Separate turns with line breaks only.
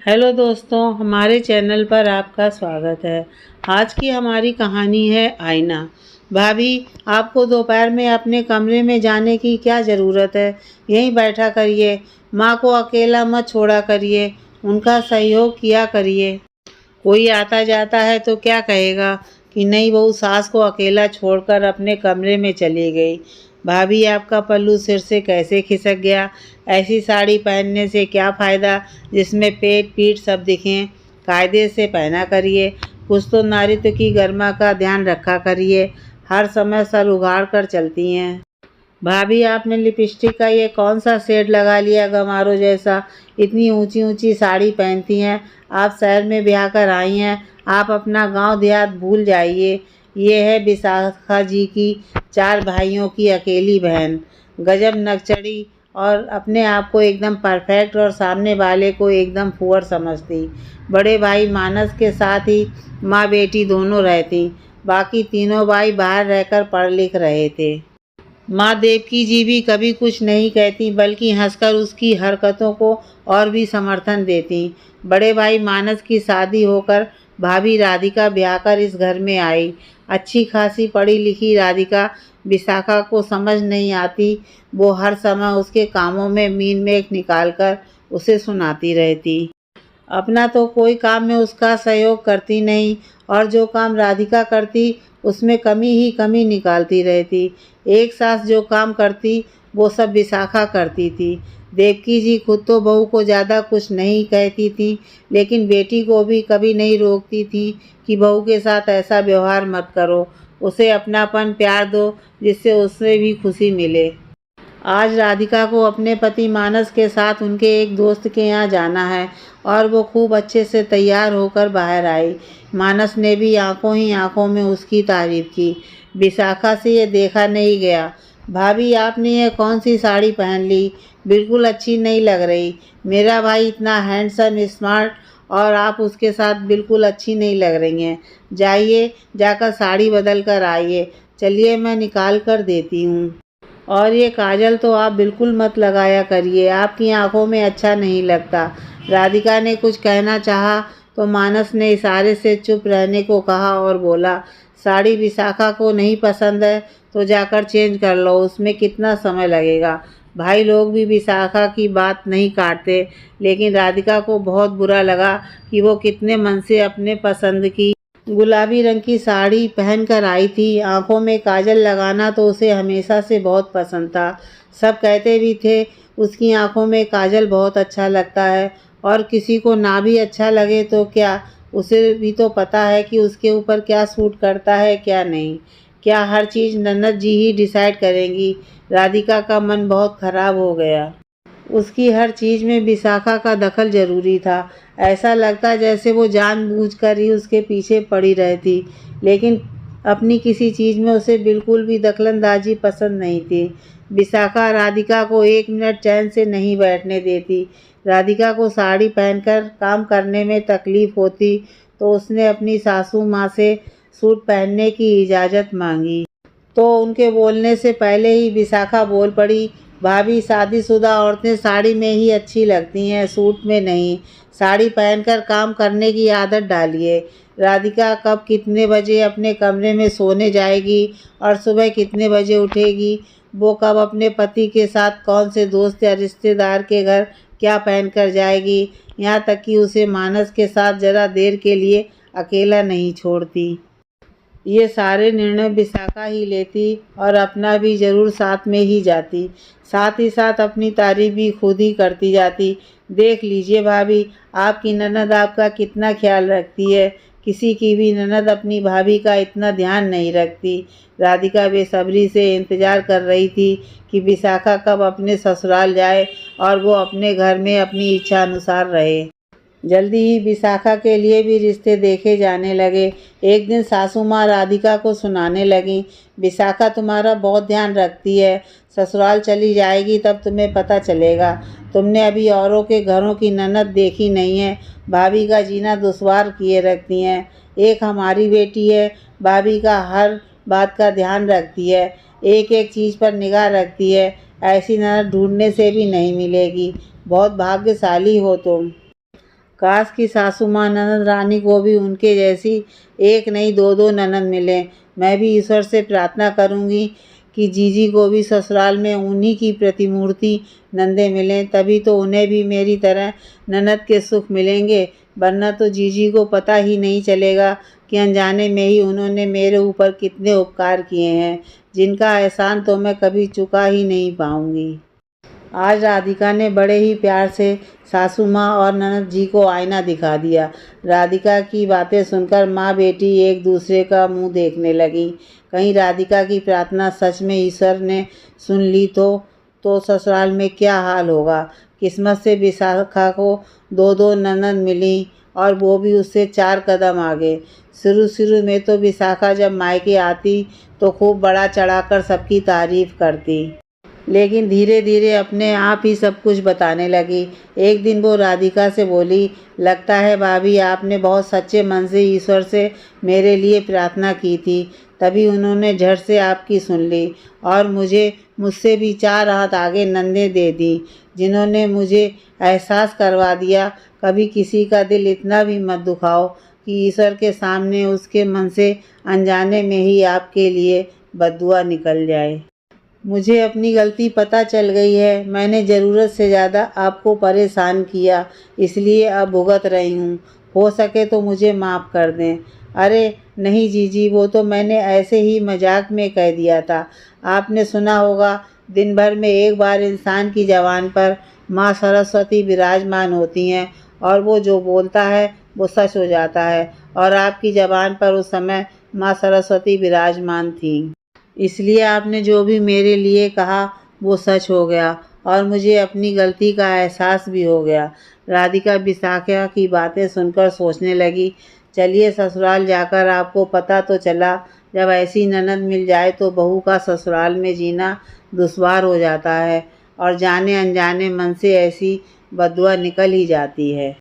Hello दोस्तों, हमारे channel पर आपका स्वागत है। आज की हमारी कहानी है आईना। भाभी, आपको दोपहर में अपने कमरे में जाने की क्या ज़रूरत है? यहीं बैठा करिए। माँ को अकेला मत छोड़ा करिए, उनका सहयोग किया करिए। कोई आता जाता है तो क्या कहेगा कि नई बहू सास को अकेला छोड़कर अपने कमरे में चली गई। भाभी, आपका पल्लू सिर से कैसे खिसक गया? ऐसी साड़ी पहनने से क्या फ़ायदा जिसमें पेट पीठ सब दिखें? कायदे से पहना करिए। कुछ तो नारित्व की गरिमा का ध्यान रखा करिए। हर समय सर उगाड़ कर चलती हैं। भाभी, आपने लिपस्टिक का ये कौन सा शेड लगा लिया गमारो जैसा? इतनी ऊंची ऊंची साड़ी पहनती हैं। आप शहर में ब्याह कर आई हैं। आप अपना गांव देहात भूल जाइए। ये है विशाखा जी की 4 भाइयों की अकेली बहन। गजब नकचड़ी, और अपने आप को एकदम परफेक्ट और सामने वाले को एकदम फुहर समझती। बड़े भाई मानस के साथ ही माँ बेटी दोनों रहती। बाकी तीनों भाई बाहर रहकर पढ़ लिख रहे थे। माँ देवकी जी भी कभी कुछ नहीं कहती, बल्कि हंसकर उसकी हरकतों को और भी समर्थन देती। बड़े भाई मानस की शादी होकर भाभी राधिका ब्याह कर इस घर में आई। अच्छी खासी पढ़ी लिखी राधिका विशाखा को समझ नहीं आती। वो हर समय उसके कामों में मीन मेख निकाल कर उसे सुनाती रहती। अपना तो कोई काम में उसका सहयोग करती नहीं, और जो काम राधिका करती उसमें कमी ही कमी निकालती रहती। एक सास जो काम करती वो सब विशाखा करती थी। देवकी जी खुद तो बहू को ज़्यादा कुछ नहीं कहती थी, लेकिन बेटी को भी कभी नहीं रोकती थी कि बहू के साथ ऐसा व्यवहार मत करो, उसे अपनापन प्यार दो जिससे उससे भी खुशी मिले। आज राधिका को अपने पति मानस के साथ उनके एक दोस्त के यहाँ जाना है, और वो खूब अच्छे से तैयार होकर बाहर आई। मानस ने भी आंखों ही आंखों में उसकी तारीफ की। विशाखा से ये देखा नहीं गया। भाभी, आपने ये कौन सी साड़ी पहन ली? बिल्कुल अच्छी नहीं लग रही। मेरा भाई इतना हैंडसम स्मार्ट, और आप उसके साथ बिल्कुल अच्छी नहीं लग रही हैं। जाइए, जाकर साड़ी बदल कर आइए। चलिए, मैं निकाल कर देती हूँ। और ये काजल तो आप बिल्कुल मत लगाया करिए, आपकी आंखों में अच्छा नहीं लगता। राधिका ने कुछ कहना चाहा तो मानस ने इशारे से चुप रहने को कहा और बोला, साड़ी विशाखा को नहीं पसंद है तो जाकर चेंज कर लो, उसमें कितना समय लगेगा। भाई लोग भी विशाखा की बात नहीं काटते, लेकिन राधिका को बहुत बुरा लगा कि वो कितने मन से अपने पसंद की गुलाबी रंग की साड़ी पहन कर आई थी। आंखों में काजल लगाना तो उसे हमेशा से बहुत पसंद था। सब कहते भी थे उसकी आंखों में काजल बहुत अच्छा लगता है, और किसी को ना भी अच्छा लगे तो क्या, उसे भी तो पता है कि उसके ऊपर क्या सूट करता है क्या नहीं। क्या हर चीज़ ननद जी ही डिसाइड करेंगी? राधिका का मन बहुत खराब हो गया। उसकी हर चीज़ में विशाखा का दखल जरूरी था। ऐसा लगता जैसे वो जानबूझकर ही उसके पीछे पड़ी रहती, लेकिन अपनी किसी चीज़ में उसे बिल्कुल भी दखलंदाजी पसंद नहीं थी। विशाखा राधिका को एक मिनट चैन से नहीं बैठने देती। राधिका को साड़ी पहनकर काम करने में तकलीफ़ होती तो उसने अपनी सासू माँ से सूट पहनने की इजाज़त मांगी, तो उनके बोलने से पहले ही विशाखा बोल पड़ी, भाभी, शादीशुदा औरतें साड़ी में ही अच्छी लगती हैं, सूट में नहीं। साड़ी पहनकर काम करने की आदत डालिए। राधिका कब कितने बजे अपने कमरे में सोने जाएगी और सुबह कितने बजे उठेगी, वो कब अपने पति के साथ कौन से दोस्त या रिश्तेदार के घर क्या पहनकर जाएगी, यहाँ तक कि उसे मानस के साथ ज़रा देर के लिए अकेला नहीं छोड़ती। ये सारे निर्णय विशाखा ही लेती, और अपना भी ज़रूर साथ में ही जाती। साथ ही साथ अपनी तारीफ भी खुद ही करती जाती। देख लीजिए भाभी, आपकी ननद आपका कितना ख्याल रखती है। किसी की भी ननद अपनी भाभी का इतना ध्यान नहीं रखती। राधिका बेसब्री से इंतज़ार कर रही थी कि विशाखा कब अपने ससुराल जाए और वो अपने घर में अपनी इच्छा अनुसार रहे। जल्दी ही विशाखा के लिए भी रिश्ते देखे जाने लगे। एक दिन सासू माँ राधिका को सुनाने लगी, विशाखा तुम्हारा बहुत ध्यान रखती है, ससुराल चली जाएगी तब तुम्हें पता चलेगा। तुमने अभी औरों के घरों की ननद देखी नहीं है, भाभी का जीना दुश्वार किए रखती हैं। एक हमारी बेटी है, भाभी का हर बात का ध्यान रखती है, एक एक चीज़ पर निगाह रखती है। ऐसी ननद ढूंढने से भी नहीं मिलेगी। बहुत भाग्यशाली हो तुम। काश कि सासू माँ ननद रानी को भी उनके जैसी एक नहीं दो दो ननद मिले। मैं भी ईश्वर से प्रार्थना करूँगी कि जीजी को भी ससुराल में उन्हीं की प्रतिमूर्ति नंदे मिलें, तभी तो उन्हें भी मेरी तरह ननद के सुख मिलेंगे। वरना तो जीजी को पता ही नहीं चलेगा कि अनजाने में ही उन्होंने मेरे ऊपर कितने उपकार किए हैं, जिनका एहसान तो मैं कभी चुका ही नहीं पाऊँगी। आज राधिका ने बड़े ही प्यार से सासू माँ और ननद जी को आईना दिखा दिया। राधिका की बातें सुनकर माँ बेटी एक दूसरे का मुंह देखने लगी। कहीं राधिका की प्रार्थना सच में ईश्वर ने सुन ली तो ससुराल में क्या हाल होगा। किस्मत से विशाखा को दो दो ननद मिली और वो भी उससे 4 कदम आगे। शुरू में तो विशाखा जब मायके आती तो खूब बड़ा चढ़ाकर सबकी तारीफ करती, लेकिन धीरे धीरे अपने आप ही सब कुछ बताने लगी। एक दिन वो राधिका से बोली, लगता है भाभी आपने बहुत सच्चे मन से ईश्वर से मेरे लिए प्रार्थना की थी, तभी उन्होंने झट से आपकी सुन ली और मुझसे भी 4 हाथ आगे नंदे दे दी, जिन्होंने मुझे एहसास करवा दिया कभी किसी का दिल इतना भी मत दुखाओ कि ईश्वर के सामने उसके मन से अनजाने में ही आपके लिए बद्दुआ निकल जाए। मुझे अपनी गलती पता चल गई है। मैंने ज़रूरत से ज़्यादा आपको परेशान किया, इसलिए अब भुगत रही हूँ। हो सके तो मुझे माफ़ कर दें। अरे नहीं जीजी, वो तो मैंने ऐसे ही मजाक में कह दिया था। आपने सुना होगा, दिन भर में एक बार इंसान की ज़बान पर माँ सरस्वती विराजमान होती हैं और वो जो बोलता है वो सच हो जाता है। और आपकी ज़बान पर उस समय माँ सरस्वती विराजमान थीं, इसलिए आपने जो भी मेरे लिए कहा वो सच हो गया और मुझे अपनी गलती का एहसास भी हो गया। राधिका विशाखा की बातें सुनकर सोचने लगी, चलिए ससुराल जाकर आपको पता तो चला, जब ऐसी ननद मिल जाए तो बहू का ससुराल में जीना दुश्वार हो जाता है और जाने अनजाने मन से ऐसी बद्दुआ निकल ही जाती है।